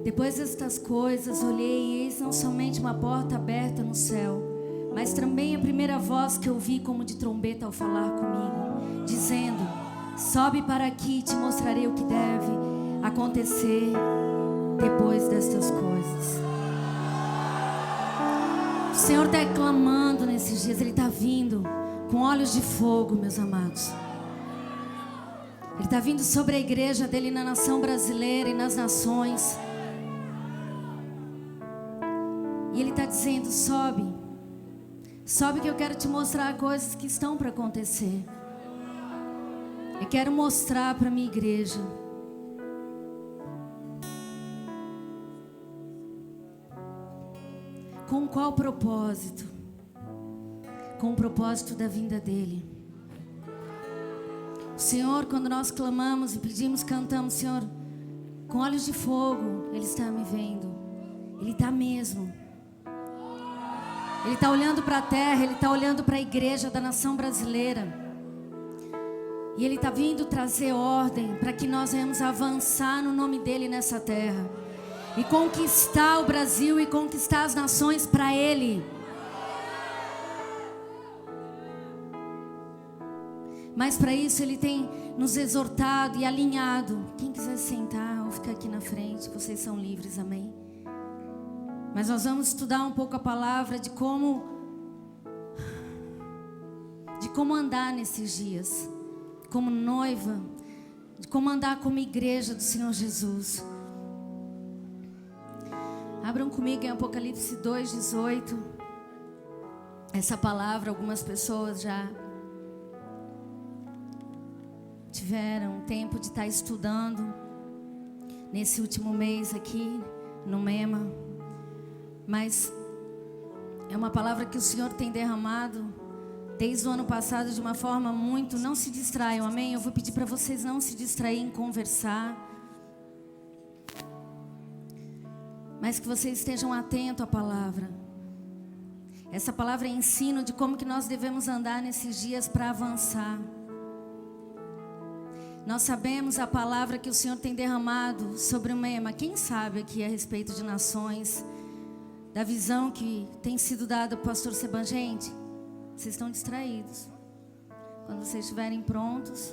Depois destas coisas, olhei e eis não somente uma porta aberta no céu, mas também a primeira voz que ouvi como de trombeta ao falar comigo, dizendo: sobe para aqui e te mostrarei o que deve acontecer depois destas coisas. O Senhor está clamando nesses dias, Ele está vindo com olhos de fogo, meus amados. Ele está vindo sobre a igreja dele na nação brasileira e nas nações. E Ele está dizendo: sobe, sobe que eu quero te mostrar coisas que estão para acontecer. Eu quero mostrar para a minha igreja. Com qual propósito? Com o propósito da vinda dele. O Senhor, quando nós clamamos e pedimos, cantamos: Senhor, com olhos de fogo, Ele está me vendo. Ele está mesmo. Ele está olhando para a terra, Ele está olhando para a igreja da nação brasileira. E Ele está vindo trazer ordem para que nós venhamos avançar no nome dEle nessa terra. E conquistar o Brasil e conquistar as nações para Ele. Mas para isso Ele tem nos exortado e alinhado. Quem quiser sentar ou ficar aqui na frente, vocês são livres, amém? Mas nós vamos estudar um pouco a palavra de como andar nesses dias, como noiva, de como andar como igreja do Senhor Jesus. Abram comigo em Apocalipse 2:18. Essa palavra algumas pessoas já tiveram tempo de estar estudando nesse último mês aqui no MEMA. Mas é uma palavra que o Senhor tem derramado desde o ano passado de uma forma muito... Não se distraiam, amém? Eu vou pedir para vocês não se distraírem em conversar, mas que vocês estejam atentos à palavra. Essa palavra é ensino de como que nós devemos andar nesses dias para avançar. Nós sabemos a palavra que o Senhor tem derramado sobre o MEMA. Quem sabe aqui a respeito de nações, da visão que tem sido dada para o pastor Seban? Gente, vocês estão distraídos. Quando vocês estiverem prontos.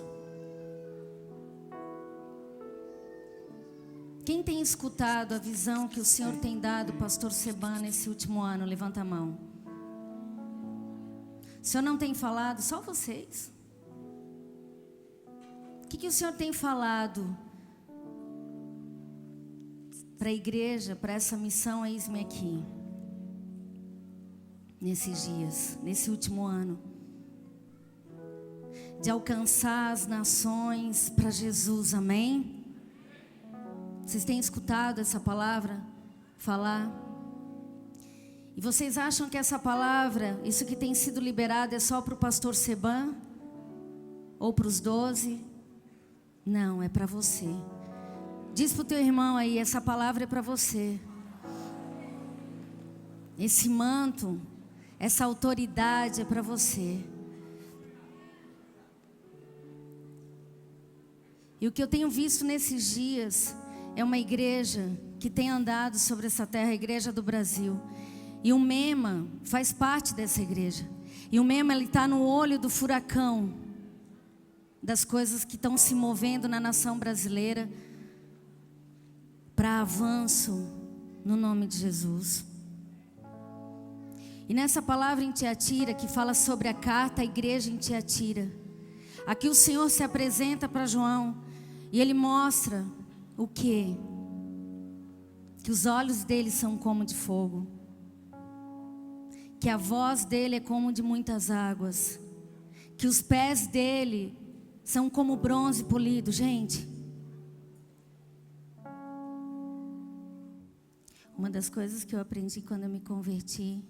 Quem tem escutado a visão que o Senhor tem dado ao pastor Seban nesse último ano? Levanta a mão. O Senhor não tem falado? Só vocês. O que o Senhor tem falado para a igreja, para essa missão? Eis-me aqui. Nesses dias, nesse último ano. De alcançar as nações para Jesus, amém? Vocês têm escutado essa palavra falar? E vocês acham que essa palavra, isso que tem sido liberado, é só para o pastor Seban? Ou para os 12? Não, é para você. Diz para o teu irmão aí: essa palavra é para você. Esse manto, essa autoridade é para você. E o que eu tenho visto nesses dias é uma igreja que tem andado sobre essa terra, a igreja do Brasil. E o MEMA faz parte dessa igreja. E o MEMA, ele está no olho do furacão das coisas que estão se movendo na nação brasileira para avanço no nome de Jesus. E nessa palavra em Tiatira, que fala sobre a carta à igreja em Tiatira, aqui o Senhor se apresenta para João e ele mostra o quê? Que os olhos dele são como de fogo, que a voz dele é como de muitas águas, que os pés dele são como bronze polido. Gente, uma das coisas que eu aprendi quando eu me converti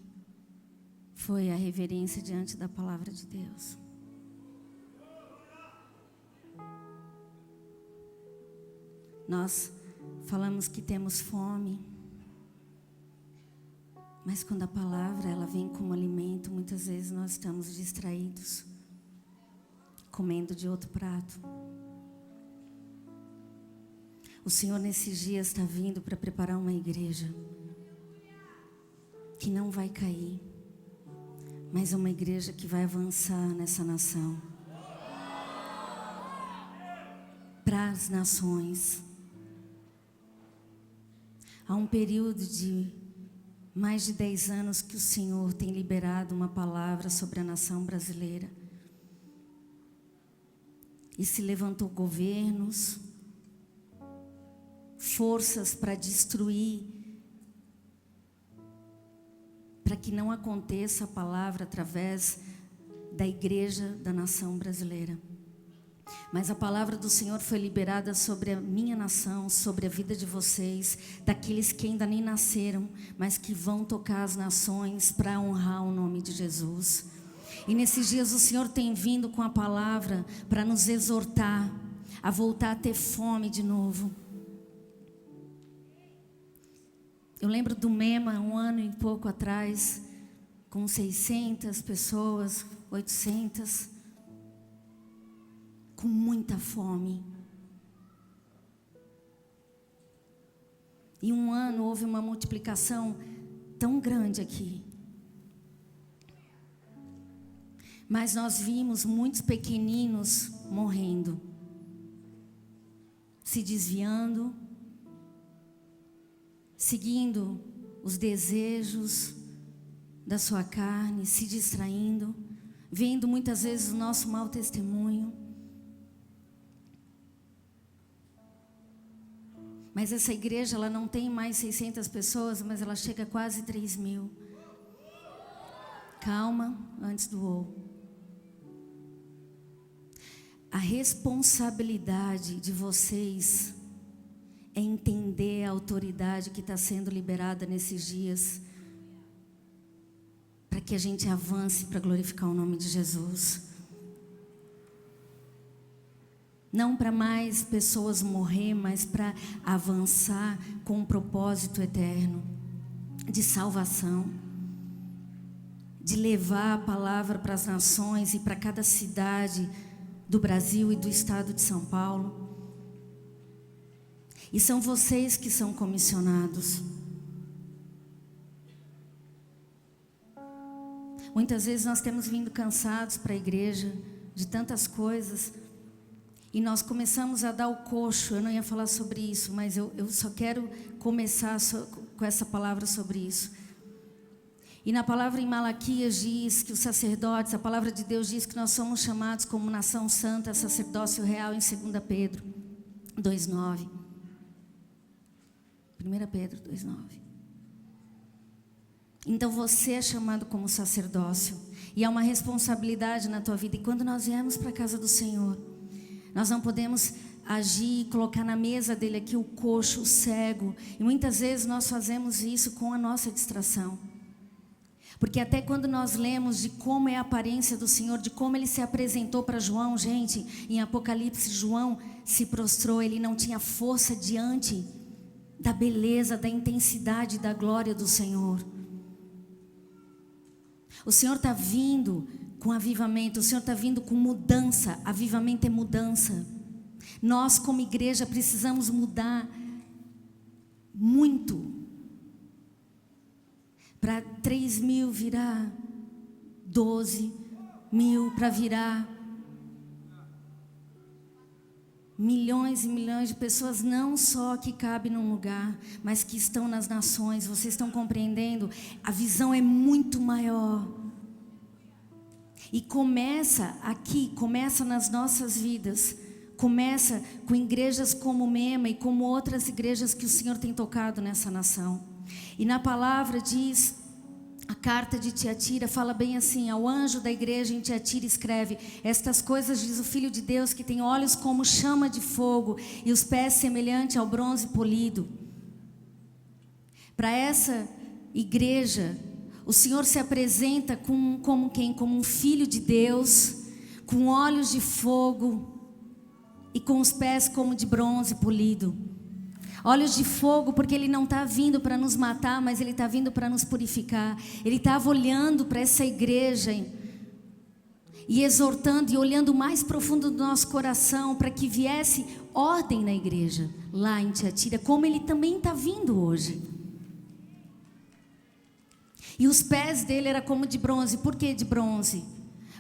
foi a reverência diante da palavra de Deus. Nós falamos que temos fome, mas quando a palavra ela vem como alimento, muitas vezes nós estamos distraídos, comendo de outro prato. O Senhor nesses dias está vindo para preparar uma igreja que não vai cair, mas é uma igreja que vai avançar nessa nação, para as nações. Há um período de mais de 10 anos que o Senhor tem liberado uma palavra sobre a nação brasileira. E se levantou governos, forças para destruir, para que não aconteça a palavra através da igreja da nação brasileira. Mas a palavra do Senhor foi liberada sobre a minha nação, sobre a vida de vocês, daqueles que ainda nem nasceram, mas que vão tocar as nações para honrar o nome de Jesus. E nesses dias o Senhor tem vindo com a palavra para nos exortar a voltar a ter fome de novo. Eu lembro do MEMA, 1 ano e pouco atrás, com 600 pessoas, 800, com muita fome. Em 1 ano houve uma multiplicação tão grande aqui. Mas nós vimos muitos pequeninos morrendo, se desviando, seguindo os desejos da sua carne, se distraindo, vendo muitas vezes o nosso mau testemunho. Mas essa igreja, ela não tem mais 600 pessoas, mas ela chega a quase 3.000. Calma, antes do ou. A responsabilidade de vocês é entender a autoridade que está sendo liberada nesses dias, para que a gente avance para glorificar o nome de Jesus. Não para mais pessoas morrer, mas para avançar com um propósito eterno de salvação, de levar a palavra para as nações e para cada cidade do Brasil e do estado de São Paulo. E são vocês que são comissionados. Muitas vezes nós temos vindo cansados para a igreja de tantas coisas, e nós começamos a dar o coxo. Eu não ia falar sobre isso, mas eu só quero começar com essa palavra sobre isso. E na palavra em Malaquias diz que os sacerdotes, a palavra de Deus diz que nós somos chamados como nação santa, sacerdócio real, em 2 Pedro 2,9. 1 Pedro 2,9. Então você é chamado como sacerdócio, e há uma responsabilidade na tua vida. E quando nós viemos para a casa do Senhor, nós não podemos agir e colocar na mesa dele aqui o coxo, o cego. E muitas vezes nós fazemos isso com a nossa distração. Porque até quando nós lemos de como é a aparência do Senhor, de como ele se apresentou para João, gente, em Apocalipse, João se prostrou, ele não tinha força diante da beleza, da intensidade, da glória do Senhor. O Senhor está vindo com avivamento, o Senhor está vindo com mudança. Avivamento é mudança. Nós como igreja precisamos mudar muito. Para 3.000 virar 12.000, para virar milhões e milhões de pessoas, não só que cabem num lugar, mas que estão nas nações. Vocês estão compreendendo? A visão é muito maior. E começa aqui, começa nas nossas vidas, começa com igrejas como MEMA e como outras igrejas que o Senhor tem tocado nessa nação. E na palavra diz, a carta de Tiatira fala bem assim: ao anjo da igreja em Tiatira escreve: estas coisas diz o Filho de Deus, que tem olhos como chama de fogo e os pés semelhante ao bronze polido. Para essa igreja, o Senhor se apresenta como quem? Como um filho de Deus, com olhos de fogo e com os pés como de bronze polido. Olhos de fogo, porque ele não está vindo para nos matar, mas ele está vindo para nos purificar. Ele estava olhando para essa igreja e exortando e olhando mais profundo do nosso coração para que viesse ordem na igreja, lá em Tiatira, como ele também está vindo hoje. E os pés dele eram como de bronze. Por que de bronze?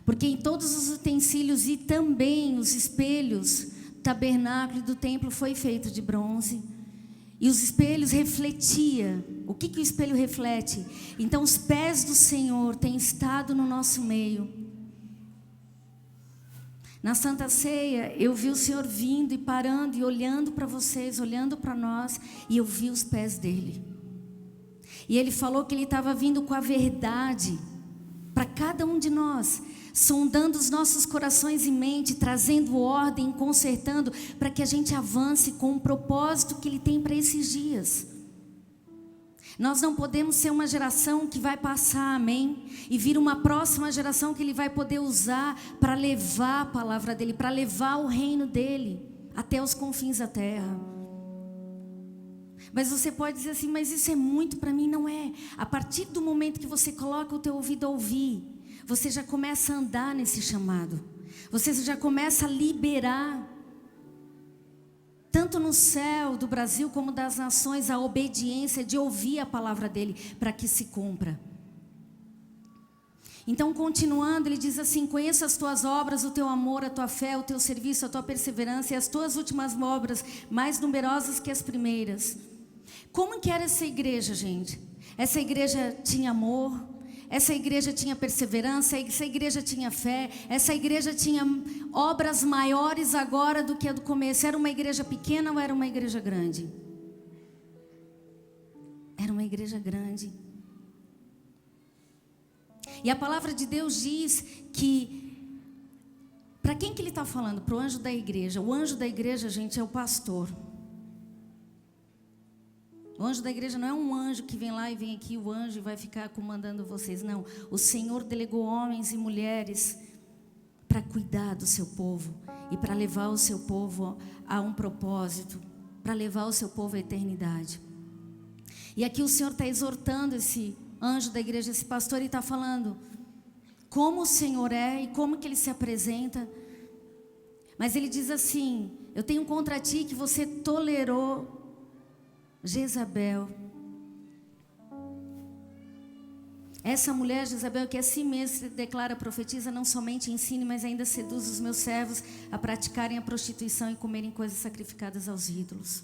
Porque em todos os utensílios e também os espelhos, o tabernáculo do templo foi feito de bronze. E os espelhos refletiam. O que o espelho reflete? Então os pés do Senhor têm estado no nosso meio. Na Santa Ceia, eu vi o Senhor vindo e parando e olhando para vocês, olhando para nós, e eu vi os pés dele. E ele falou que ele estava vindo com a verdade para cada um de nós, sondando os nossos corações e mente, trazendo ordem, consertando, para que a gente avance com o propósito que ele tem para esses dias. Nós não podemos ser uma geração que vai passar, amém? E vir uma próxima geração que ele vai poder usar para levar a palavra dele, para levar o reino dele até os confins da terra. Mas você pode dizer assim, mas isso é muito para mim, não é. A partir do momento que você coloca o teu ouvido a ouvir, você já começa a andar nesse chamado. Você já começa a liberar, tanto no céu do Brasil como das nações, a obediência de ouvir a palavra dele, para que se cumpra. Então, continuando, ele diz assim: conheça as tuas obras, o teu amor, a tua fé, o teu serviço, a tua perseverança e as tuas últimas obras, mais numerosas que as primeiras. Como que era essa igreja, gente? Essa igreja tinha amor, essa igreja tinha perseverança, essa igreja tinha fé, essa igreja tinha obras maiores agora do que a do começo. Era uma igreja pequena ou era uma igreja grande? Era uma igreja grande. E a palavra de Deus diz que, para quem que ele está falando? Para o anjo da igreja. O anjo da igreja, gente, é o pastor. O anjo da igreja não é um anjo que vem lá e vem aqui, o anjo vai ficar comandando vocês. Não, o Senhor delegou homens e mulheres para cuidar do seu povo e para levar o seu povo a um propósito, para levar o seu povo à eternidade. E aqui o Senhor está exortando esse anjo da igreja, esse pastor, e está falando como o Senhor é e como que ele se apresenta. Mas ele diz assim: eu tenho contra ti que você tolerou Jezabel. Essa mulher Jezabel, que assim mesmo se declara profetiza, não somente ensine, mas ainda seduz os meus servos a praticarem a prostituição e comerem coisas sacrificadas aos ídolos.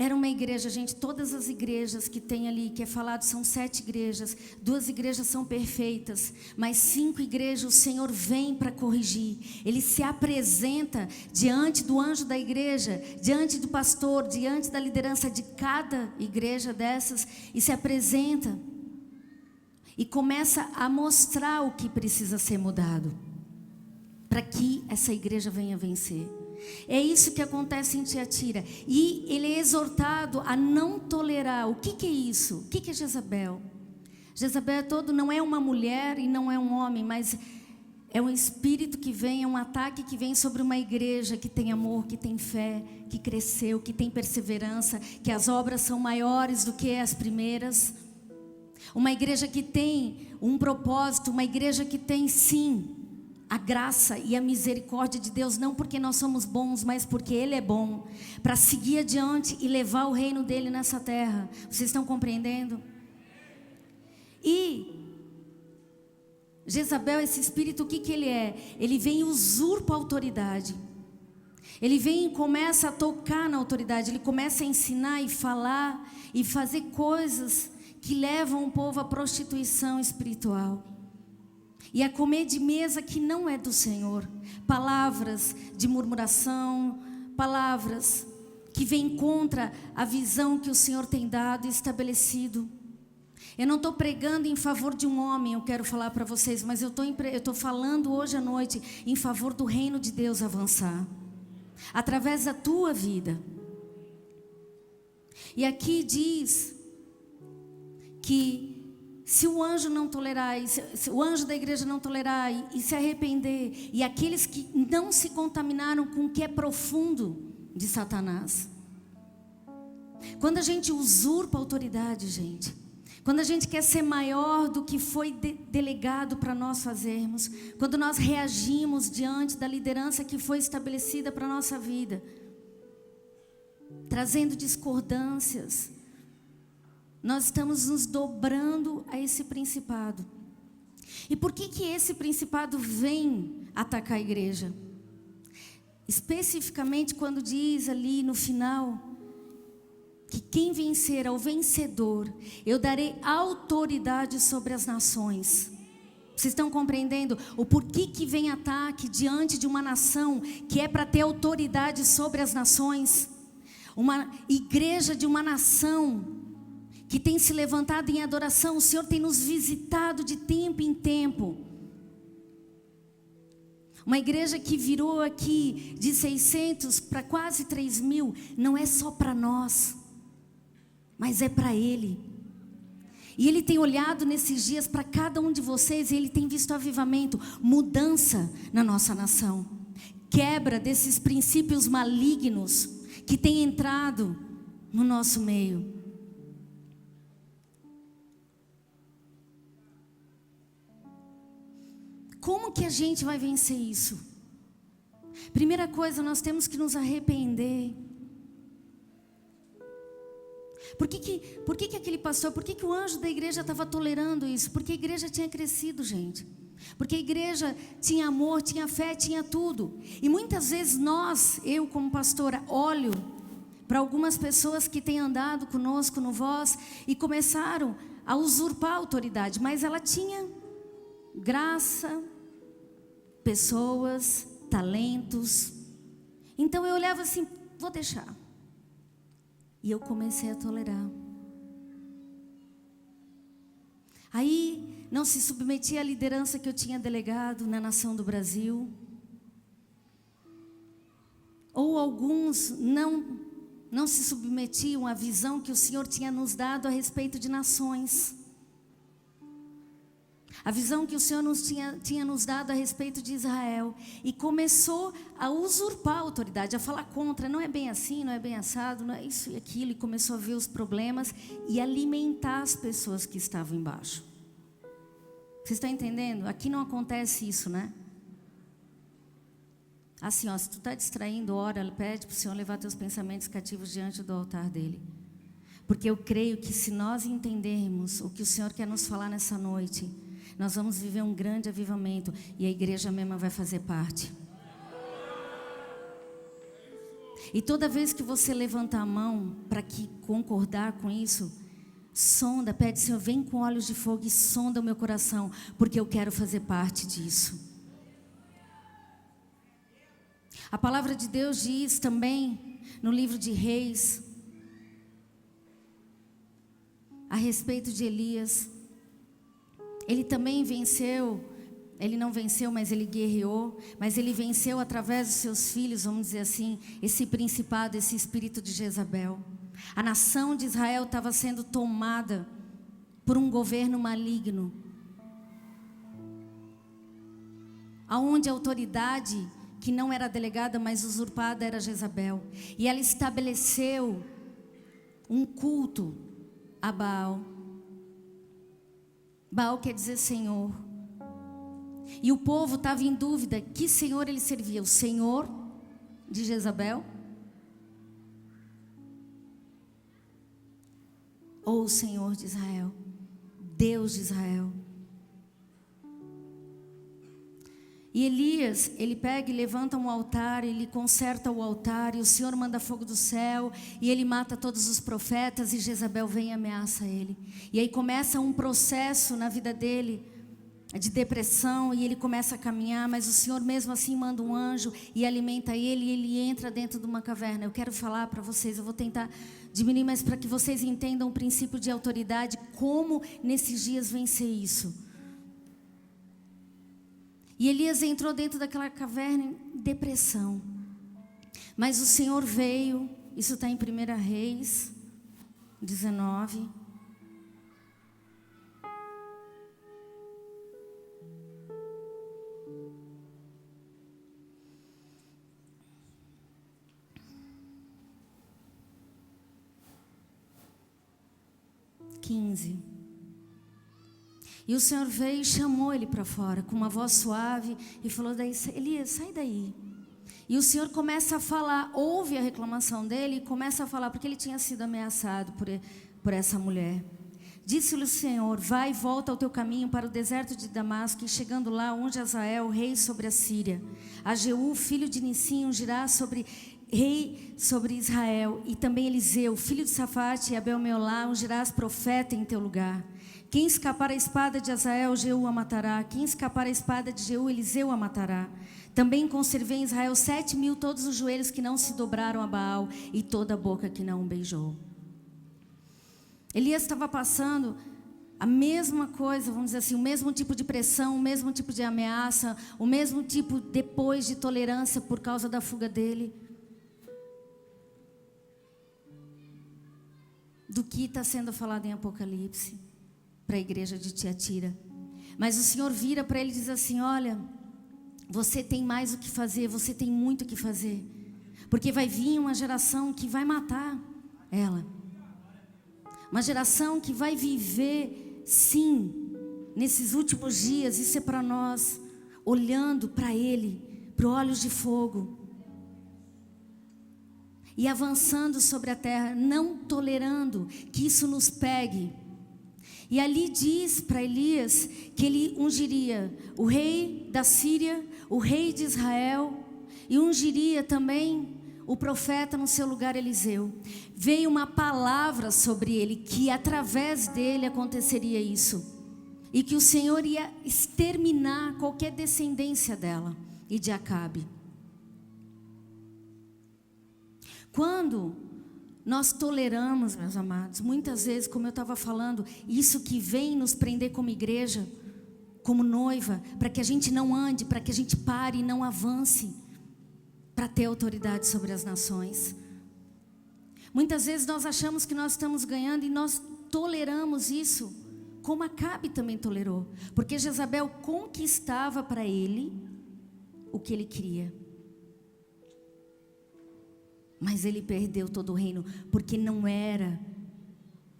Era uma igreja, gente, todas as igrejas que tem ali, que é falado, são 7 igrejas. 2 igrejas são perfeitas, mas 5 igrejas o Senhor vem para corrigir. Ele se apresenta diante do anjo da igreja, diante do pastor, diante da liderança de cada igreja dessas, e se apresenta e começa a mostrar o que precisa ser mudado, para que essa igreja venha vencer. É isso que acontece em Tiatira. E ele é exortado a não tolerar. O que é isso? O que é Jezabel? Jezabel não é uma mulher e não é um homem, mas é um espírito que vem, é um ataque que vem sobre uma igreja que tem amor, que tem fé, que cresceu, que tem perseverança, que as obras são maiores do que as primeiras. Uma igreja que tem um propósito, uma igreja que tem sim a graça e a misericórdia de Deus, não porque nós somos bons, mas porque Ele é bom, para seguir adiante e levar o reino dEle nessa terra. Vocês estão compreendendo? E Jezabel, esse espírito, o que ele é? Ele vem e usurpa a autoridade. Ele vem e começa a tocar na autoridade. Ele começa a ensinar e falar e fazer coisas que levam o povo à prostituição espiritual e a comer de mesa que não é do Senhor. Palavras de murmuração, palavras que vêm contra a visão que o Senhor tem dado e estabelecido. Eu não estou pregando em favor de um homem, eu quero falar para vocês, mas eu estou falando hoje à noite em favor do reino de Deus avançar, através da tua vida. E aqui diz que se o anjo não tolerar, se o anjo da igreja não tolerar e se arrepender, e aqueles que não se contaminaram com o que é profundo de Satanás. Quando a gente usurpa a autoridade, gente, Quando a gente quer ser maior do que foi delegado para nós fazermos, quando nós reagimos diante da liderança que foi estabelecida para a nossa vida, trazendo discordâncias, nós estamos nos dobrando a esse principado. E por que esse principado vem atacar a igreja? Especificamente quando diz ali no final, que quem vencer ao vencedor, eu darei autoridade sobre as nações. Vocês estão compreendendo o porquê que vem ataque diante de uma nação que é para ter autoridade sobre as nações? Uma igreja de uma nação que tem se levantado em adoração. O Senhor tem nos visitado de tempo em tempo. Uma igreja que virou aqui de 600 para quase 3.000, não é só para nós, mas é para Ele. E Ele tem olhado nesses dias para cada um de vocês, e Ele tem visto avivamento, mudança na nossa nação, quebra desses princípios malignos que têm entrado no nosso meio. Como que a gente vai vencer isso? Primeira coisa, nós temos que nos arrepender. Por que aquele pastor, por que o anjo da igreja estava tolerando isso? Porque a igreja tinha crescido, gente. Porque a igreja tinha amor, tinha fé, tinha tudo. E muitas vezes eu como pastora, olho para algumas pessoas que têm andado conosco no Voz e começaram a usurpar a autoridade. Mas ela tinha graça, pessoas, talentos. Então eu olhava assim, vou deixar. E eu comecei a tolerar. Aí não se submetia à liderança que eu tinha delegado na nação do Brasil. Ou alguns não se submetiam à visão que o Senhor tinha nos dado a respeito de nações. A visão que o Senhor tinha nos dado a respeito de Israel. E começou a usurpar a autoridade, a falar contra. Não é bem assim, não é bem assado, não é isso e aquilo. E começou a ver os problemas e alimentar as pessoas que estavam embaixo. Vocês estão entendendo? Aqui não acontece isso, né? Assim, ó, se tu está distraindo, ora, pede para o Senhor levar teus pensamentos cativos diante do altar dele. Porque eu creio que se nós entendermos o que o Senhor quer nos falar nessa noite, nós vamos viver um grande avivamento e a igreja mesma vai fazer parte. E toda vez que você levantar a mão para concordar com isso, sonda, pede, Senhor, vem com olhos de fogo e sonda o meu coração, porque eu quero fazer parte disso. A palavra de Deus diz também no livro de Reis, a respeito de Elias. Ele também venceu, ele não venceu, mas ele guerreou, mas ele venceu através dos seus filhos, vamos dizer assim, esse principado, esse espírito de Jezabel. A nação de Israel estava sendo tomada por um governo maligno, aonde a autoridade que não era delegada, mas usurpada, era Jezabel. E ela estabeleceu um culto a Baal. Baal quer dizer Senhor. E o povo estava em dúvida, que Senhor ele servia? O Senhor de Jezabel? Ou o Senhor de Israel? Deus de Israel? E Elias, ele pega e levanta um altar, ele conserta o altar, e o Senhor manda fogo do céu, e ele mata todos os profetas, e Jezabel vem e ameaça ele. E aí começa um processo na vida dele, de depressão, e ele começa a caminhar, mas o Senhor mesmo assim manda um anjo, e alimenta ele, e ele entra dentro de uma caverna. Eu quero falar para vocês, eu vou tentar diminuir, mas para que vocês entendam o princípio de autoridade, como nesses dias vencer isso. E Elias entrou dentro daquela caverna em depressão. Mas o Senhor veio, isso está em 1 Reis 19. E o Senhor veio e chamou ele para fora, com uma voz suave, e falou: Elias, sai daí. E o Senhor começa a falar, ouve a reclamação dele e começa a falar, porque ele tinha sido ameaçado por essa mulher. Disse-lhe o Senhor: vai e volta ao teu caminho para o deserto de Damasco, e chegando lá, unge Azael, rei sobre a Síria. A Jeú, filho de Nissim, ungirá rei sobre Israel. E também Eliseu, filho de Safate, e Abel-meolá, ungirás profeta em teu lugar. Quem escapar a espada de Azael, Jeú a matará. Quem escapar a espada de Jeú, Eliseu a matará. Também conservei em Israel 7.000 todos os joelhos que não se dobraram a Baal, e toda a boca que não o beijou. Elias estava passando a mesma coisa, vamos dizer assim, o mesmo tipo de pressão, o mesmo tipo de ameaça, o mesmo tipo depois de tolerância por causa da fuga dele, do que está sendo falado em Apocalipse para a igreja de Tiatira. Mas o Senhor vira para ele e diz assim: olha, você tem mais o que fazer, você tem muito o que fazer, porque vai vir uma geração que vai matar ela, uma geração que vai viver, sim, nesses últimos dias. Isso é para nós, olhando para Ele, para olhos de fogo, e avançando sobre a terra, não tolerando que isso nos pegue. E ali diz para Elias que ele ungiria o rei da Síria, o rei de Israel, e ungiria também o profeta no seu lugar, Eliseu. Veio uma palavra sobre ele, que através dele aconteceria isso, e que o Senhor ia exterminar qualquer descendência dela e de Acabe. Quando nós toleramos, meus amados, muitas vezes, como eu estava falando, isso que vem nos prender como igreja, como noiva, para que a gente não ande, para que a gente pare e não avance, para ter autoridade sobre as nações. Muitas vezes nós achamos que nós estamos ganhando e nós toleramos isso, como Acabe também tolerou, porque Jezabel conquistava para ele o que ele queria. Mas ele perdeu todo o reino, porque não era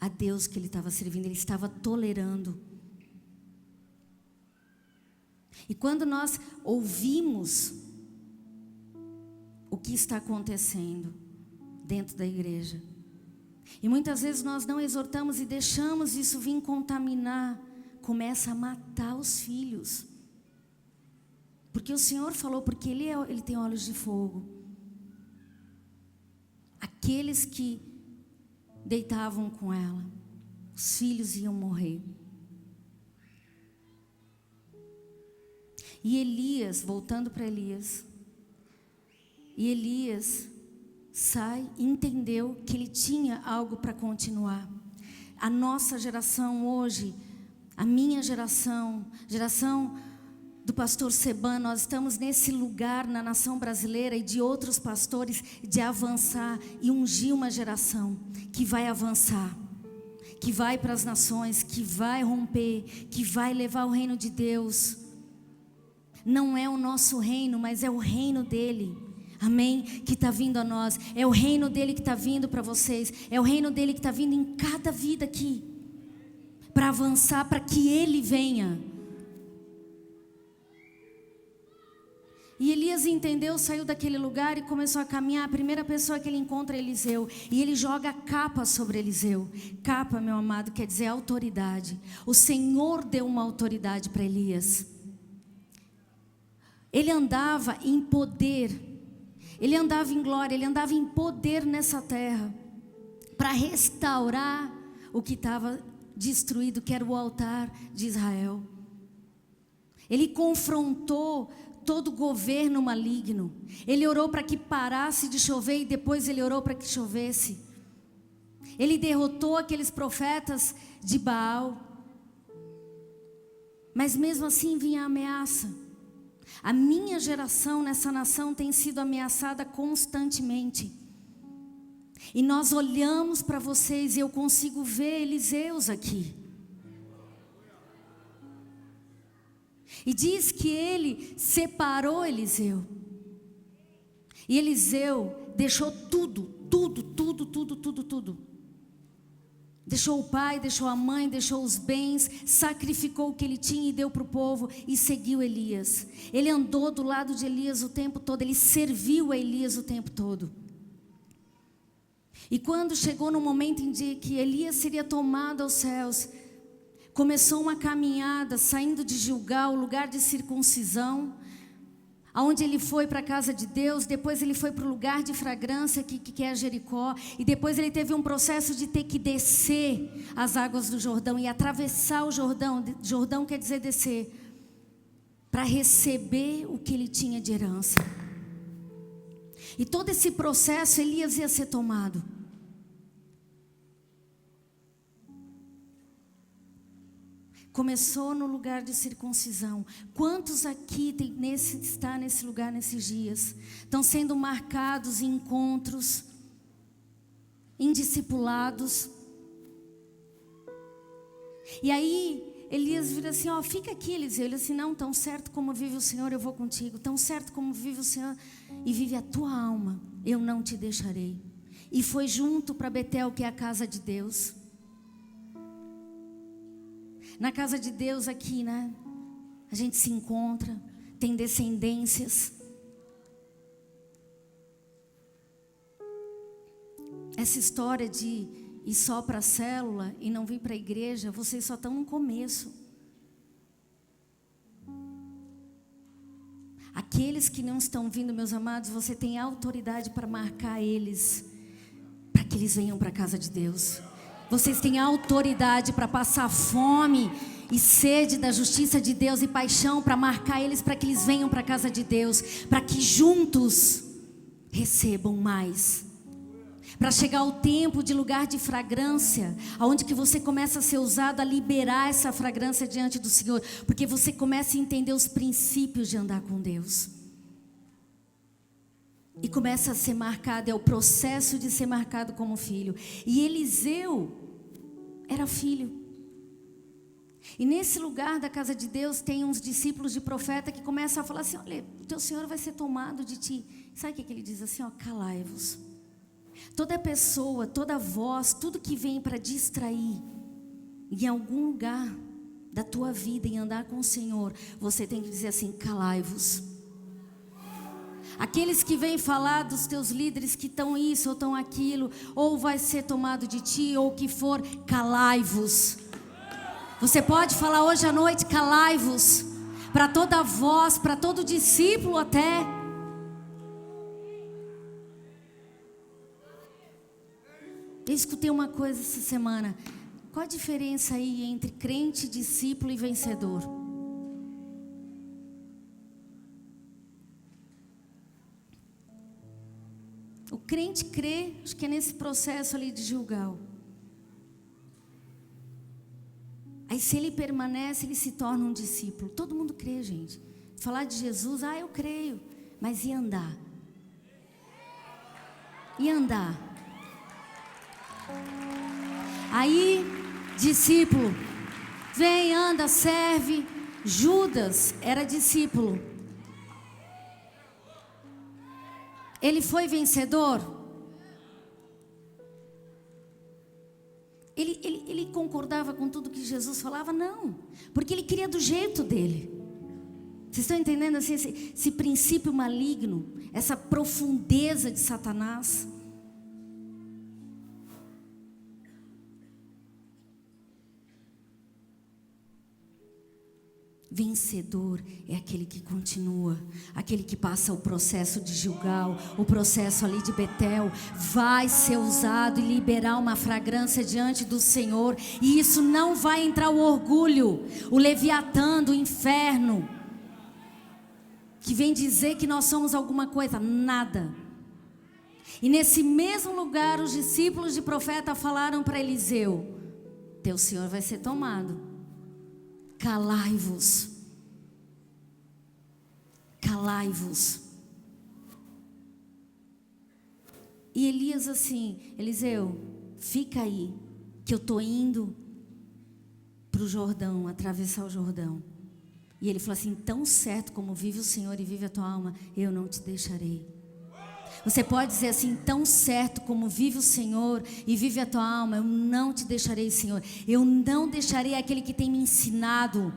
a Deus que ele estava servindo, ele estava tolerando. E quando nós ouvimos o que está acontecendo dentro da igreja, e muitas vezes nós não exortamos e deixamos isso vir contaminar, começa a matar os filhos. Porque o Senhor falou, porque Ele tem olhos de fogo. Aqueles que deitavam com ela, os filhos iam morrer. E Elias, voltando para Elias, e Elias sai e entendeu que ele tinha algo para continuar. A nossa geração hoje, a minha geração do pastor Seban, nós estamos nesse lugar na nação brasileira e de outros pastores, de avançar e ungir uma geração que vai avançar, que vai para as nações, que vai romper, que vai levar o reino de Deus. Não é o nosso reino, mas é o reino dele, amém? Que está vindo a nós, é o reino dele que está vindo para vocês, é o reino dele que está vindo em cada vida aqui, para avançar, para que ele venha. E Elias entendeu, saiu daquele lugar e começou a caminhar. A primeira pessoa que ele encontra é Eliseu, e ele joga capa sobre Eliseu. Capa, meu amado, quer dizer autoridade. O Senhor deu uma autoridade para Elias. Ele andava em poder, ele andava em glória, ele andava em poder nessa terra, para restaurar o que estava destruído, que era o altar de Israel. Ele confrontou todo governo maligno. Ele orou para que parasse de chover e depois ele orou para que chovesse. Ele derrotou aqueles profetas de Baal. Mas mesmo assim vinha a ameaça. A minha geração nessa nação tem sido ameaçada constantemente. E nós olhamos para vocês e eu consigo ver Eliseus aqui. E diz que ele separou Eliseu. E Eliseu deixou tudo. Deixou o pai, deixou a mãe, deixou os bens, sacrificou o que ele tinha e deu para o povo e seguiu Elias. Ele andou do lado de Elias o tempo todo, ele serviu a Elias o tempo todo. E quando chegou no momento em que Elias seria tomado aos céus, começou uma caminhada saindo de Gilgal, o lugar de circuncisão, aonde ele foi para a casa de Deus, depois ele foi para o lugar de fragrância que é Jericó, e depois ele teve um processo de ter que descer as águas do Jordão e atravessar o Jordão. Jordão quer dizer descer, para receber o que ele tinha de herança. E todo esse processo Elias ia ser tomado. Começou no lugar de circuncisão. Quantos aqui está nesse lugar nesses dias? Estão sendo marcados em encontros, em discipulados. E aí Elias vira assim, ó, fica aqui, Eliseu. Ele assim, não, tão certo como vive o Senhor, eu vou contigo. Tão certo como vive o Senhor e vive a tua alma, eu não te deixarei. E foi junto para Betel, que é a casa de Deus. Na casa de Deus aqui, né? A gente se encontra, tem descendências. Essa história de ir só para a célula e não vir para a igreja, vocês só estão no começo. Aqueles que não estão vindo, meus amados, você tem autoridade para marcar eles, para que eles venham para a casa de Deus. Vocês têm autoridade para passar fome e sede da justiça de Deus e paixão para marcar eles, para que eles venham para a casa de Deus, para que juntos recebam mais. Para chegar ao tempo de lugar de fragrância, aonde que você começa a ser usado a liberar essa fragrância diante do Senhor, porque você começa a entender os princípios de andar com Deus. E começa a ser marcado, é o processo de ser marcado como filho. E Eliseu era filho. E nesse lugar da casa de Deus tem uns discípulos de profeta que começam a falar assim, olha, o teu Senhor vai ser tomado de ti. Sabe o que ele diz assim, ó, calai-vos. Toda pessoa, toda voz, tudo que vem para distrair em algum lugar da tua vida em andar com o Senhor, você tem que dizer assim, calai-vos. Aqueles que vêm falar dos teus líderes que estão isso ou estão aquilo, ou vai ser tomado de ti, ou o que for, calai-vos. Você pode falar hoje à noite, calai-vos. Para toda voz, para todo discípulo até. Eu escutei uma coisa essa semana. Qual a diferença aí entre crente, discípulo e vencedor? O crente crê, acho que é nesse processo ali de Gilgal. Aí se ele permanece, ele se torna um discípulo. Todo mundo crê, gente. Falar de Jesus, eu creio. Mas e andar? E andar? Aí, discípulo, vem, anda, serve. Judas era discípulo. Ele foi vencedor? Ele concordava com tudo que Jesus falava? Não, porque ele queria do jeito dele. Vocês estão entendendo assim, esse princípio maligno, essa profundeza de Satanás? Vencedor é aquele que continua, aquele que passa o processo de Gilgal, o processo ali de Betel, vai ser usado e liberar uma fragrância diante do Senhor. E isso não vai entrar o orgulho, o Leviatã do inferno, que vem dizer que nós somos alguma coisa, nada. E nesse mesmo lugar os discípulos de profeta falaram para Eliseu, teu Senhor vai ser tomado. Calai-vos. Calai-vos. E Elias assim, Eliseu, fica aí, que eu estou indo para o Jordão, atravessar o Jordão. E ele falou assim, tão certo como vive o Senhor e vive a tua alma, eu não te deixarei. Você pode dizer assim: tão certo como vive o Senhor e vive a tua alma, eu não te deixarei, Senhor. Eu não deixarei aquele que tem me ensinado.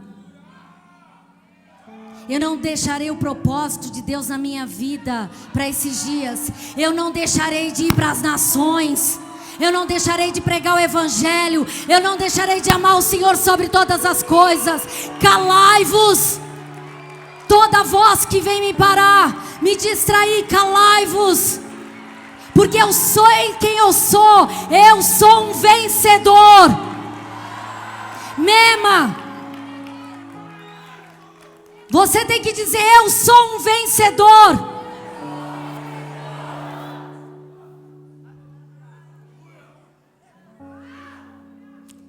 Eu não deixarei o propósito de Deus na minha vida para esses dias. Eu não deixarei de ir para as nações. Eu não deixarei de pregar o evangelho. Eu não deixarei de amar o Senhor sobre todas as coisas. Calai-vos. Toda voz que vem me parar, me distrair, calai-vos. Porque eu sou quem eu sou. Eu sou um vencedor. Mema. Você tem que dizer: eu sou um vencedor.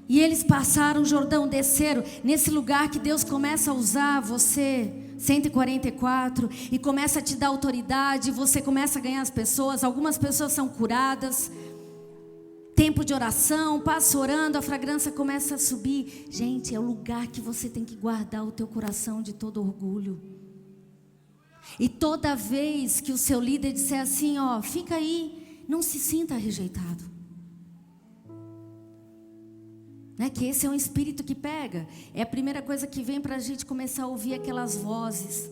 E eles passaram o Jordão, desceram nesse lugar que Deus começa a usar você, 144, e começa a te dar autoridade. Você começa a ganhar as pessoas. Algumas pessoas são curadas. Tempo de oração, passa orando, a fragrância começa a subir. Gente, é o lugar que você tem que guardar o teu coração de todo orgulho. E toda vez que o seu líder disser assim, ó, fica aí, não se sinta rejeitado. Né? Que esse é um espírito que pega. É a primeira coisa que vem para a gente começar a ouvir aquelas vozes.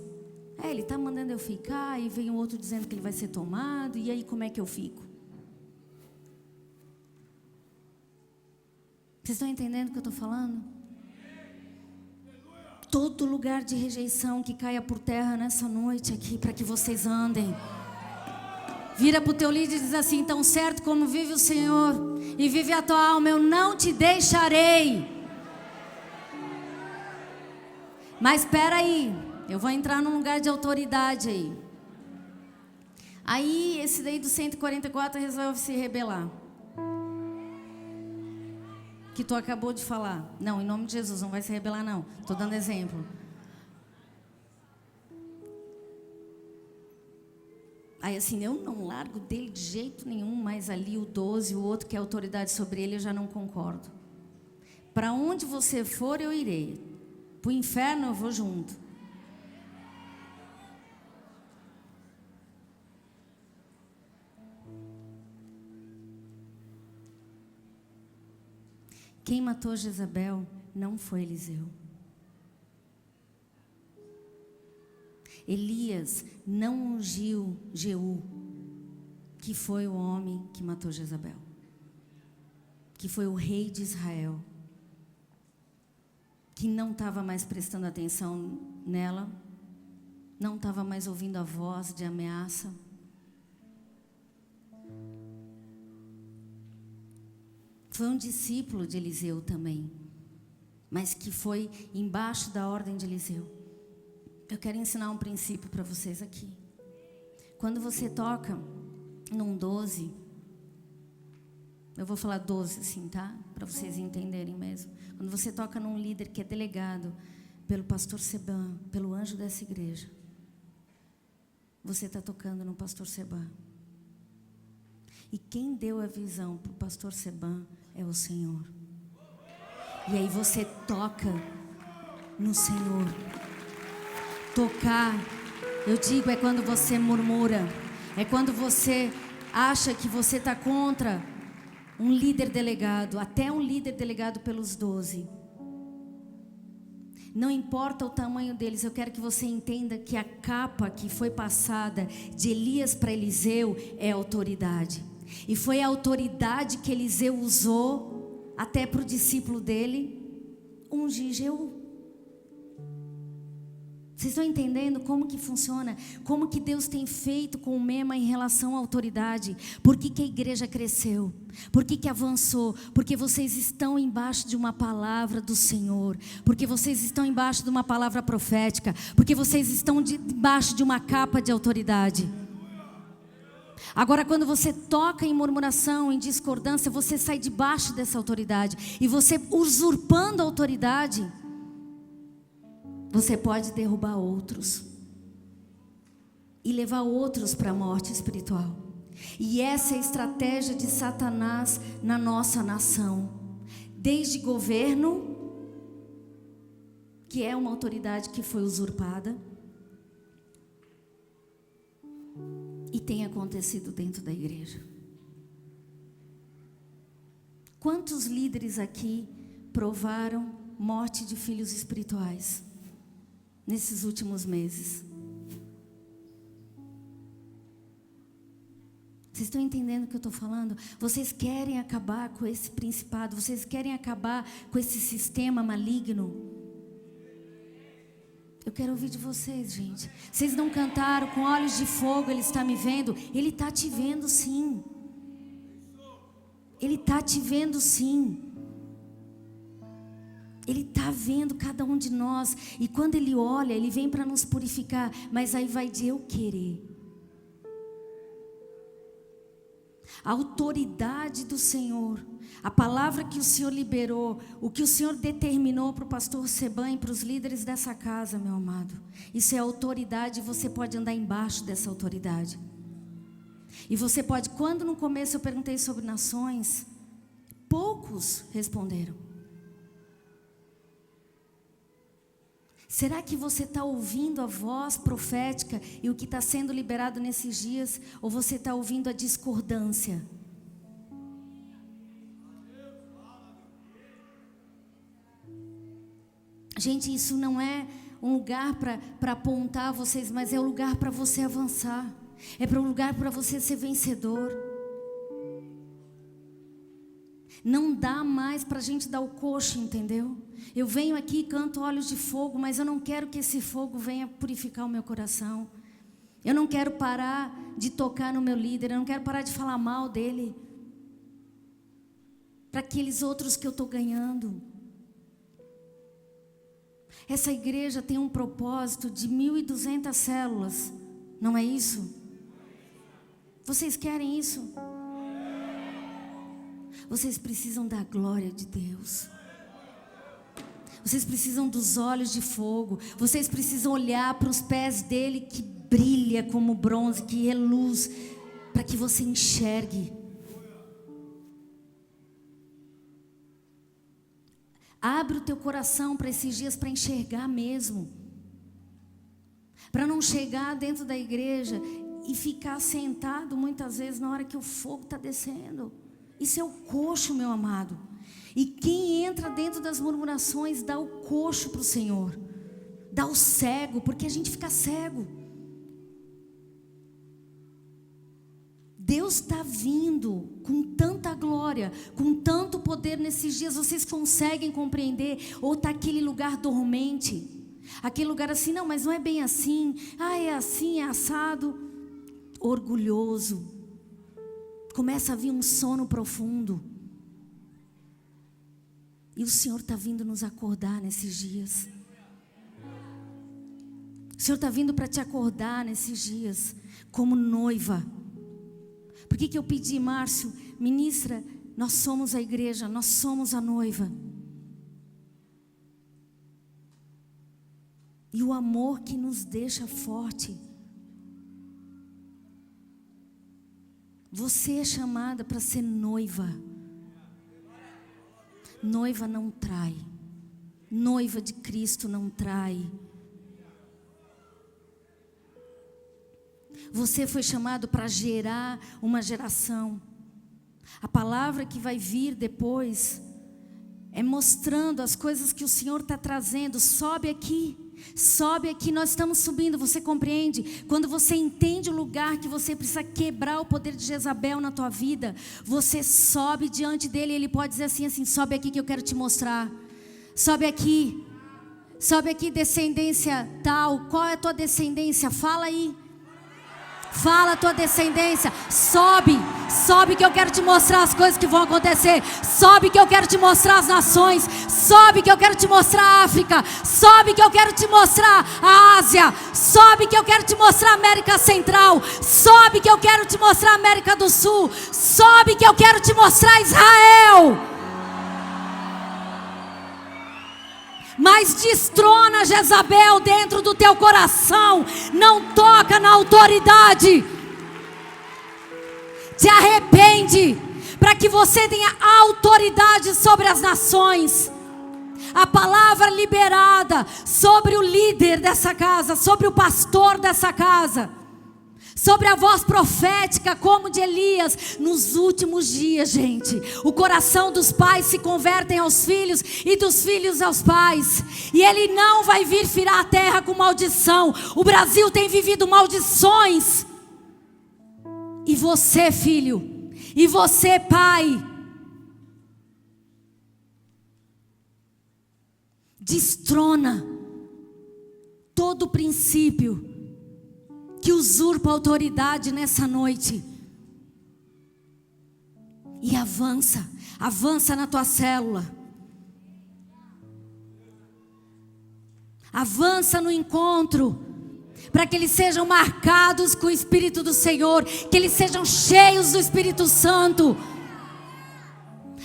Ele está mandando eu ficar, e vem o outro dizendo que ele vai ser tomado, e aí como é que eu fico? Vocês estão entendendo o que eu estou falando? Todo lugar de rejeição que caia por terra nessa noite aqui, para que vocês andem. Vira para o teu líder e diz assim: tão certo como vive o Senhor e vive a tua alma, eu não te deixarei. Mas espera aí, eu vou entrar num lugar de autoridade aí. Aí esse daí do 144 resolve se rebelar. Que tu acabou de falar. Não, em nome de Jesus, não vai se rebelar não. Estou dando exemplo. Aí assim, eu não largo dele de jeito nenhum, mas ali o 12, o outro que é autoridade sobre ele, eu já não concordo. Para onde você for, eu irei. Para o inferno eu vou junto. Quem matou Jezabel não foi Eliseu. Elias não ungiu Jeú, que foi o homem que matou Jezabel, que foi o rei de Israel, que não estava mais prestando atenção nela, não estava mais ouvindo a voz de ameaça. Foi um discípulo de Eliseu também, mas que foi embaixo da ordem de Eliseu. Eu quero ensinar um princípio para vocês aqui. Quando você toca num 12, eu vou falar 12 assim, tá? Para vocês entenderem mesmo. Quando você toca num líder que é delegado pelo pastor Seban, pelo anjo dessa igreja, você está tocando no pastor Seban. E quem deu a visão para o pastor Seban é o Senhor. E aí você toca no Senhor. Tocar, eu digo, é quando você murmura. É quando você acha que você está contra um líder delegado, até um líder delegado pelos 12. Não importa o tamanho deles, eu quero que você entenda que a capa que foi passada de Elias para Eliseu é autoridade. E foi a autoridade que Eliseu usou até para o discípulo dele ungir Jeú. Vocês estão entendendo como que funciona? Como que Deus tem feito com o Mema em relação à autoridade? Por que que a igreja cresceu? Por que que avançou? Porque vocês estão embaixo de uma palavra do Senhor. Porque vocês estão embaixo de uma palavra profética. Porque vocês estão debaixo de uma capa de autoridade. Agora, quando você toca em murmuração, em discordância, você sai debaixo dessa autoridade. E você usurpando a autoridade, você pode derrubar outros e levar outros para a morte espiritual. E essa é a estratégia de Satanás na nossa nação. Desde governo, que é uma autoridade que foi usurpada, e que tem acontecido dentro da igreja. Quantos líderes aqui provaram morte de filhos espirituais nesses últimos meses? Vocês estão entendendo o que eu estou falando? Vocês querem acabar com esse principado, vocês querem acabar com esse sistema maligno. Eu quero ouvir de vocês, gente. Vocês não cantaram com olhos de fogo, Ele está me vendo? Ele está te vendo sim. Ele está te vendo sim. Ele está vendo cada um de nós. E quando Ele olha, Ele vem para nos purificar. Mas aí vai de eu querer. A autoridade do Senhor, a palavra que o Senhor liberou, o que o Senhor determinou para o pastor Seban e para os líderes dessa casa, meu amado. Isso é autoridade e você pode andar embaixo dessa autoridade. E você pode, quando no começo eu perguntei sobre nações, poucos responderam. Será que você está ouvindo a voz profética e o que está sendo liberado nesses dias? Ou você está ouvindo a discordância? Gente, isso não é um lugar para apontar vocês, mas é um lugar para você avançar. É para um lugar para você ser vencedor. Não dá mais para a gente dar o coxo, entendeu? Eu venho aqui e canto olhos de fogo, mas eu não quero que esse fogo venha purificar o meu coração. Eu não quero parar de tocar no meu líder, eu não quero parar de falar mal dele. Para aqueles outros que eu estou ganhando. Essa igreja tem um propósito de 1.200 células, não é isso? Vocês querem isso? Vocês precisam da glória de Deus. Vocês precisam dos olhos de fogo. Vocês precisam olhar para os pés dele que brilha como bronze, que reluz, para que você enxergue. Abre o teu coração para esses dias, para enxergar mesmo. Para não chegar dentro da igreja e ficar sentado muitas vezes na hora que o fogo está descendo. Isso é o coxo, meu amado. E quem entra dentro das murmurações dá o coxo para o Senhor. Dá o cego, porque a gente fica cego. Deus está vindo com tanta glória, com tanto poder nesses dias. Vocês conseguem compreender? Ou está aquele lugar dormente? Aquele lugar assim, não, mas não é bem assim. Ah, é assim, é assado. Orgulhoso. Começa a vir um sono profundo. E o Senhor está vindo nos acordar nesses dias. O Senhor está vindo para te acordar nesses dias, como noiva. Por que eu pedi, Márcio, ministra, nós somos a igreja, nós somos a noiva. E o amor que nos deixa forte. Você é chamada para ser noiva. Noiva não trai. Noiva de Cristo não trai. Você foi chamado para gerar uma geração. A palavra que vai vir depois é mostrando as coisas que o Senhor está trazendo. Sobe aqui, nós estamos subindo, você compreende? Quando você entende o lugar que você precisa quebrar o poder de Jezabel na tua vida, você sobe diante dele e ele pode dizer assim, sobe aqui que eu quero te mostrar. Sobe aqui, descendência tal, qual é a tua descendência? Fala aí. Fala a tua descendência, sobe que eu quero te mostrar as coisas que vão acontecer. Sobe que eu quero te mostrar as nações. Sobe que eu quero te mostrar a África. Sobe que eu quero te mostrar a Ásia. Sobe que eu quero te mostrar a América Central. Sobe que eu quero te mostrar a América do Sul. Sobe que eu quero te mostrar Israel. Mas destrona Jezabel dentro do teu coração. Não toca na autoridade. Te arrepende, para que você tenha autoridade sobre as nações. A palavra liberada sobre o líder dessa casa, sobre o pastor dessa casa, sobre a voz profética como de Elias. Nos últimos dias, gente, o coração dos pais se convertem aos filhos e dos filhos aos pais. E Ele não vai vir ferir a terra com maldição. O Brasil tem vivido maldições. E você, filho, e você, pai, destrona todo princípio que usurpa a autoridade nessa noite. E avança na tua célula. Avança no encontro, para que eles sejam marcados com o Espírito do Senhor, que eles sejam cheios do Espírito Santo.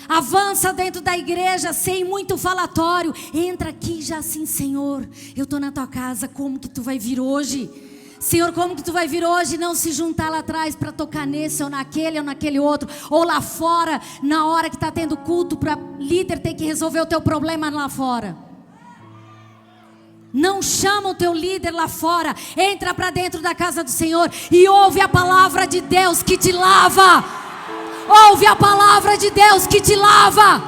Avança dentro da igreja sem muito falatório. Entra aqui já assim: Senhor, eu estou na tua casa, como que tu vai vir hoje? Senhor, como que tu vai vir hoje? Não se juntar lá atrás para tocar nesse ou naquele outro, ou lá fora, na hora que está tendo culto, para líder ter que resolver o teu problema lá fora. Não chama o teu líder lá fora. Entra para dentro da casa do Senhor e ouve a palavra de Deus que te lava. Ouve a palavra de Deus que te lava.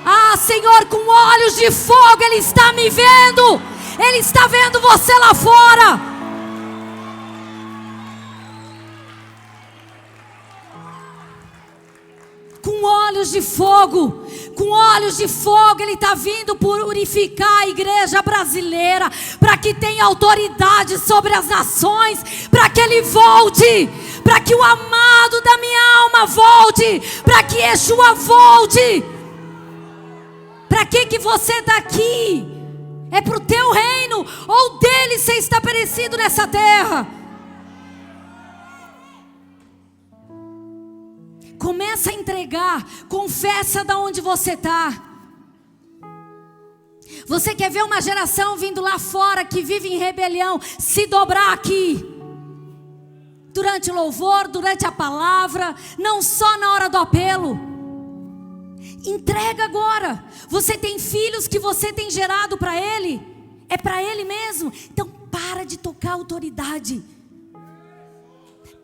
Ah, Senhor, com olhos de fogo Ele está me vendo. Ele está vendo você lá fora. Com olhos de fogo, Ele está vindo purificar a igreja brasileira, para que tenha autoridade sobre as nações, para que Ele volte, para que o amado da minha alma volte, para que Yeshua volte. Para que você está aqui? É para o teu reino, ou dele ser estabelecido nessa terra? Começa a entregar, confessa de onde você está. Você quer ver uma geração vindo lá fora que vive em rebelião se dobrar aqui? Durante o louvor, durante a palavra, não só na hora do apelo. Entrega agora. Você tem filhos que você tem gerado para Ele? É para Ele mesmo? Então para de tocar a autoridade.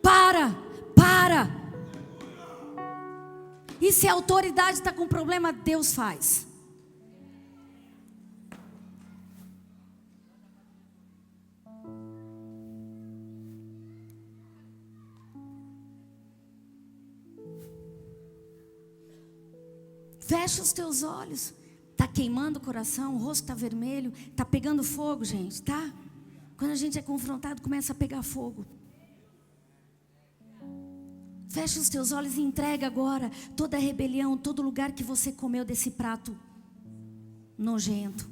Para. E se a autoridade está com problema, Deus faz. Fecha os teus olhos. Está queimando o coração, o rosto está vermelho, está pegando fogo, gente, tá? Quando a gente é confrontado, começa a pegar fogo. Fecha os teus olhos e entrega agora toda a rebelião, todo lugar que você comeu desse prato nojento.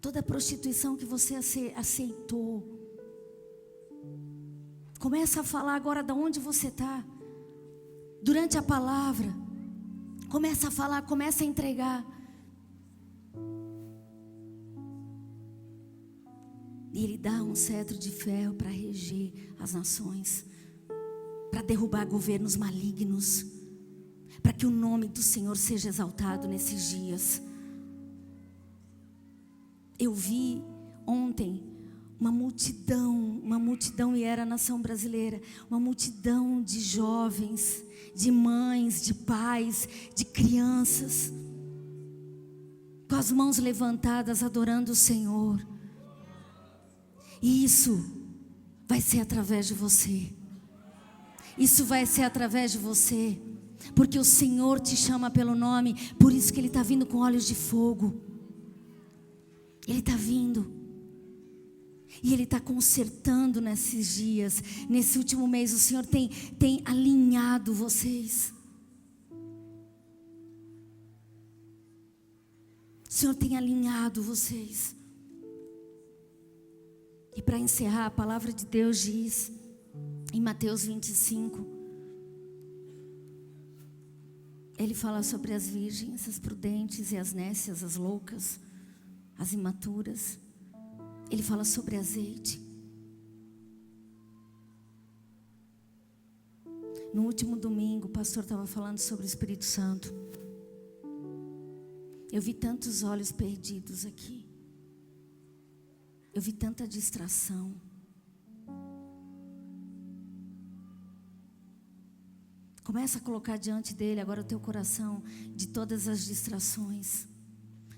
Toda a prostituição que você aceitou. Começa a falar agora de onde você está. Durante a palavra. Começa a falar, começa a entregar. E Ele dá um cetro de ferro para reger as nações, para derrubar governos malignos, para que o nome do Senhor seja exaltado nesses dias. Eu vi ontem uma multidão, e era a nação brasileira, uma multidão de jovens, de mães, de pais, de crianças, com as mãos levantadas adorando o Senhor. E isso vai ser através de você. Isso vai ser através de você. Porque o Senhor te chama pelo nome. Por isso que Ele está vindo com olhos de fogo. Ele está vindo. E Ele está consertando nesses dias. Nesse último mês o Senhor tem alinhado vocês. O Senhor tem alinhado vocês. E para encerrar, a palavra de Deus diz em Mateus 25, Ele fala sobre as virgens, as prudentes e as nécias, as loucas, as imaturas. Ele fala sobre azeite. No último domingo, o pastor estava falando sobre o Espírito Santo. Eu vi tantos olhos perdidos aqui. Eu vi tanta distração. Começa a colocar diante dele agora o teu coração de todas as distrações,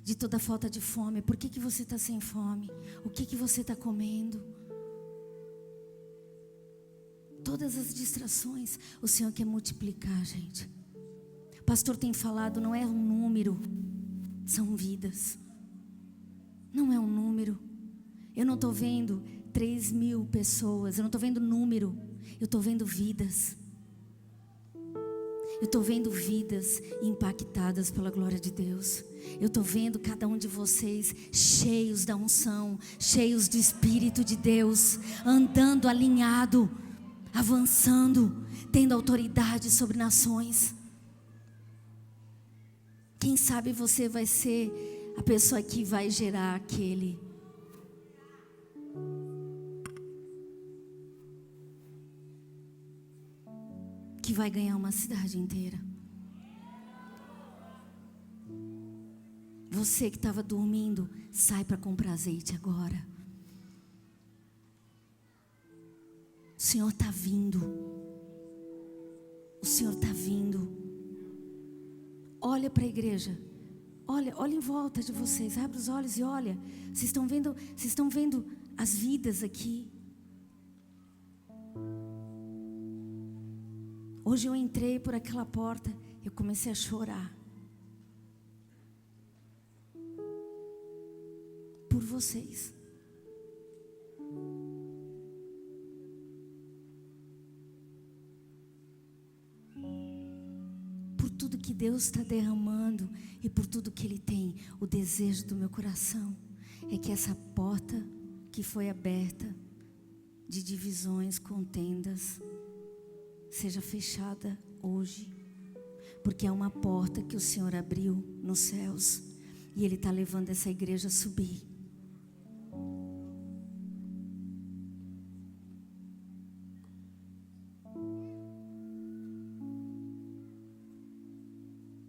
de toda a falta de fome. Por que você está sem fome? O que você está comendo? Todas as distrações, o Senhor quer multiplicar, gente. O pastor tem falado, não é um número, são vidas. Não é um número. Eu não estou vendo 3.000 pessoas, eu não estou vendo número, eu estou vendo vidas. Eu estou vendo vidas impactadas pela glória de Deus. Eu estou vendo cada um de vocês cheios da unção, cheios do Espírito de Deus, andando alinhado, avançando, tendo autoridade sobre nações. Quem sabe você vai ser a pessoa que vai gerar aquele que vai ganhar uma cidade inteira. Você que estava dormindo, sai para comprar azeite agora. O Senhor está vindo. O Senhor está vindo. Olha para a igreja. Olha em volta de vocês. Abre os olhos e olha. Vocês estão vendo as vidas aqui. Hoje eu entrei por aquela porta, eu comecei a chorar. Por vocês. Por tudo que Deus está derramando e por tudo que Ele tem. O desejo do meu coração é que essa porta que foi aberta de divisões, contendas, seja fechada hoje, porque é uma porta que o Senhor abriu nos céus e Ele está levando essa igreja a subir.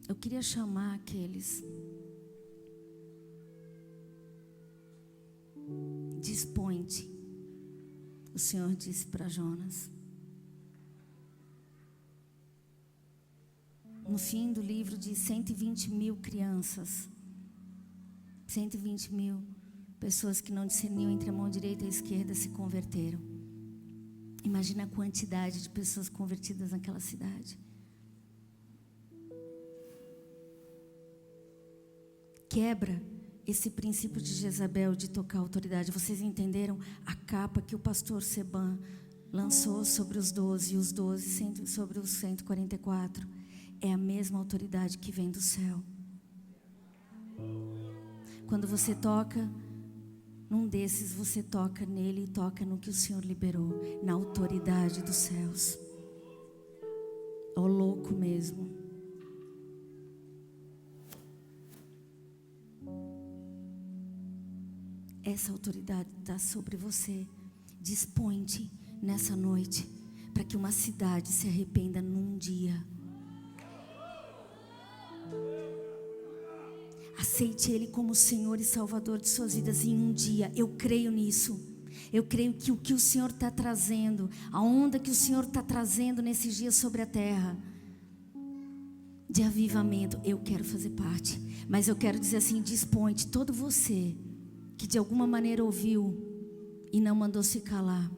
Eu queria chamar aqueles. Dispõe-te, o Senhor disse para Jonas. No fim do livro diz 120.000 crianças, 120.000 pessoas que não discerniam entre a mão direita e a esquerda se converteram. Imagina a quantidade de pessoas convertidas naquela cidade. Quebra esse princípio de Jezabel de tocar a autoridade. Vocês entenderam a capa que o pastor Seban lançou sobre os 12 e os 12 sobre os 144? É a mesma autoridade que vem do céu. Quando você toca num desses, você toca nele e toca no que o Senhor liberou, na autoridade dos céus. Ó louco mesmo. Essa autoridade está sobre você. Dispõe-te nessa noite para que uma cidade se arrependa num dia. Aceite Ele como Senhor e Salvador de suas vidas em um dia. Eu creio nisso. Eu creio que o que o Senhor está trazendo, a onda que o Senhor está trazendo nesses dias sobre a terra, de avivamento, eu quero fazer parte. Mas eu quero dizer assim, dispõe-te, todo você que de alguma maneira ouviu e não mandou se calar,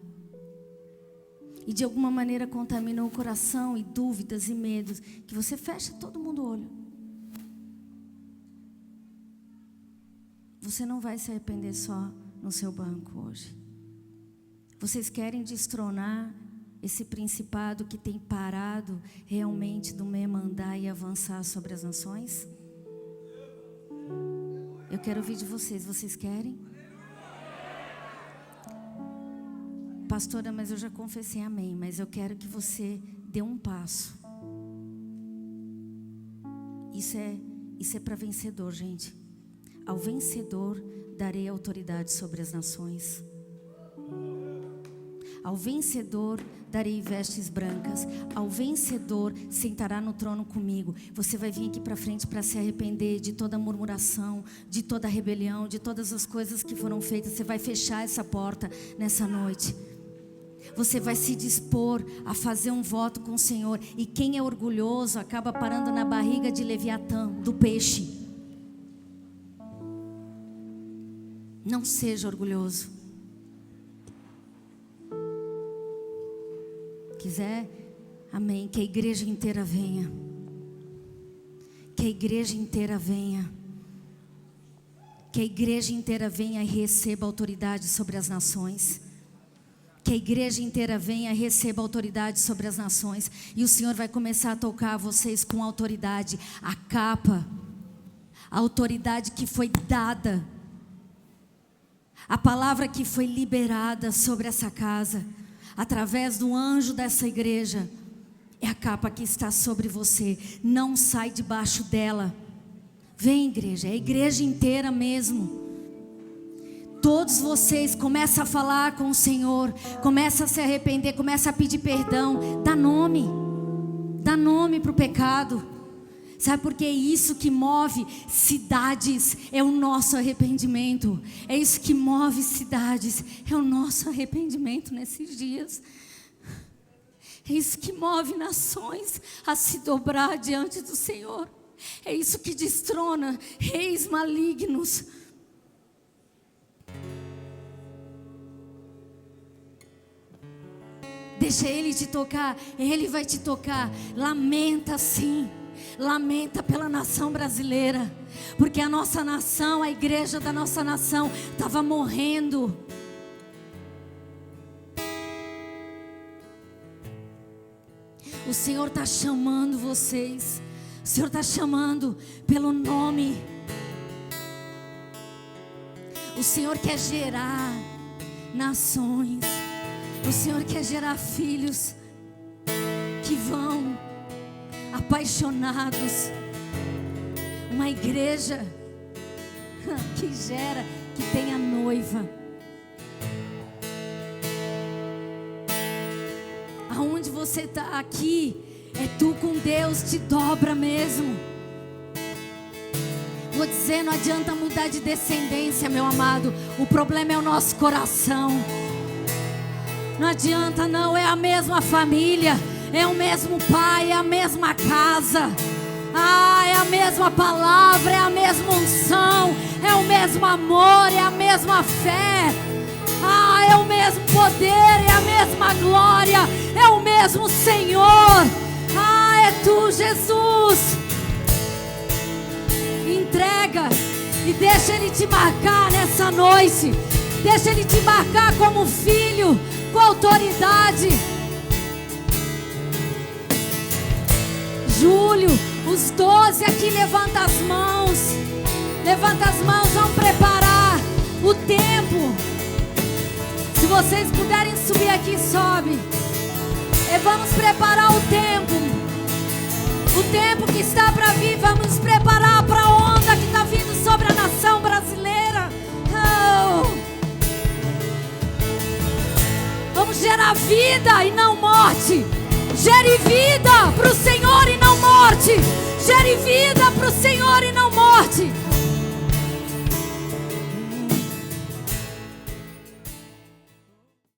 e de alguma maneira contaminou o coração e dúvidas e medos, que você fecha todo mundo o olho. Você não vai se arrepender só no seu banco hoje. Vocês querem destronar esse principado que tem parado realmente do meio mandar e avançar sobre as nações? Eu quero ouvir de vocês. Vocês querem? Pastora, mas eu já confessei amém. Mas eu quero que você dê um passo. Isso é para vencedor, gente. Ao vencedor darei autoridade sobre as nações. Ao vencedor darei vestes brancas. Ao vencedor sentará no trono comigo. Você vai vir aqui para frente para se arrepender de toda murmuração, de toda rebelião, de todas as coisas que foram feitas. Você vai fechar essa porta nessa noite. você vai se dispor a fazer um voto com o Senhor. E quem é orgulhoso acaba parando na barriga de Leviatã, do peixe. Não seja orgulhoso. Quiser, amém, que a igreja inteira venha. Que a igreja inteira venha. Que a igreja inteira venha e receba autoridade sobre as nações. Que a igreja inteira venha e receba autoridade sobre as nações. E o Senhor vai começar a tocar vocês com autoridade. A capa, a autoridade que foi dada, a palavra que foi liberada sobre essa casa, através do anjo dessa igreja, é a capa que está sobre você. Não sai debaixo dela. Vem, igreja, é a igreja inteira mesmo. Todos vocês começam a falar com o Senhor, começam a se arrepender, começam a pedir perdão. Dá nome para o pecado. Sabe por que é isso que move cidades? É o nosso arrependimento. É isso que move cidades. É o nosso arrependimento nesses dias. É isso que move nações a se dobrar diante do Senhor. É isso que destrona reis malignos. Deixa Ele te tocar. Ele vai te tocar. Lamenta sim. Lamenta pela nação brasileira, porque a nossa nação, a igreja da nossa nação estava morrendo. O Senhor está chamando vocês. O Senhor está chamando pelo nome. O Senhor quer gerar nações. O Senhor quer gerar filhos que vão apaixonados. Uma igreja que gera, que tem a noiva. Aonde você está aqui, é tu com Deus, te dobra mesmo. Vou dizer, não adianta mudar de descendência, meu amado. O problema é o nosso coração. Não adianta não, é a mesma família, é o mesmo pai, é a mesma casa. É a mesma palavra, é a mesma unção, é o mesmo amor, é a mesma fé. É o mesmo poder, é a mesma glória, é o mesmo Senhor. É tu, Jesus. Entrega e deixa Ele te marcar nessa noite. Deixa Ele te marcar como filho, com autoridade. Júlio, os 12 aqui, levanta as mãos. Levanta as mãos, vamos preparar o tempo. Se vocês puderem subir aqui, sobe. E vamos preparar o tempo. O tempo que está para vir, vamos nos preparar para a onda que está vindo sobre a nação brasileira. Vamos gerar vida e não morte. Gere vida para o Senhor e não morte. Gere vida para o Senhor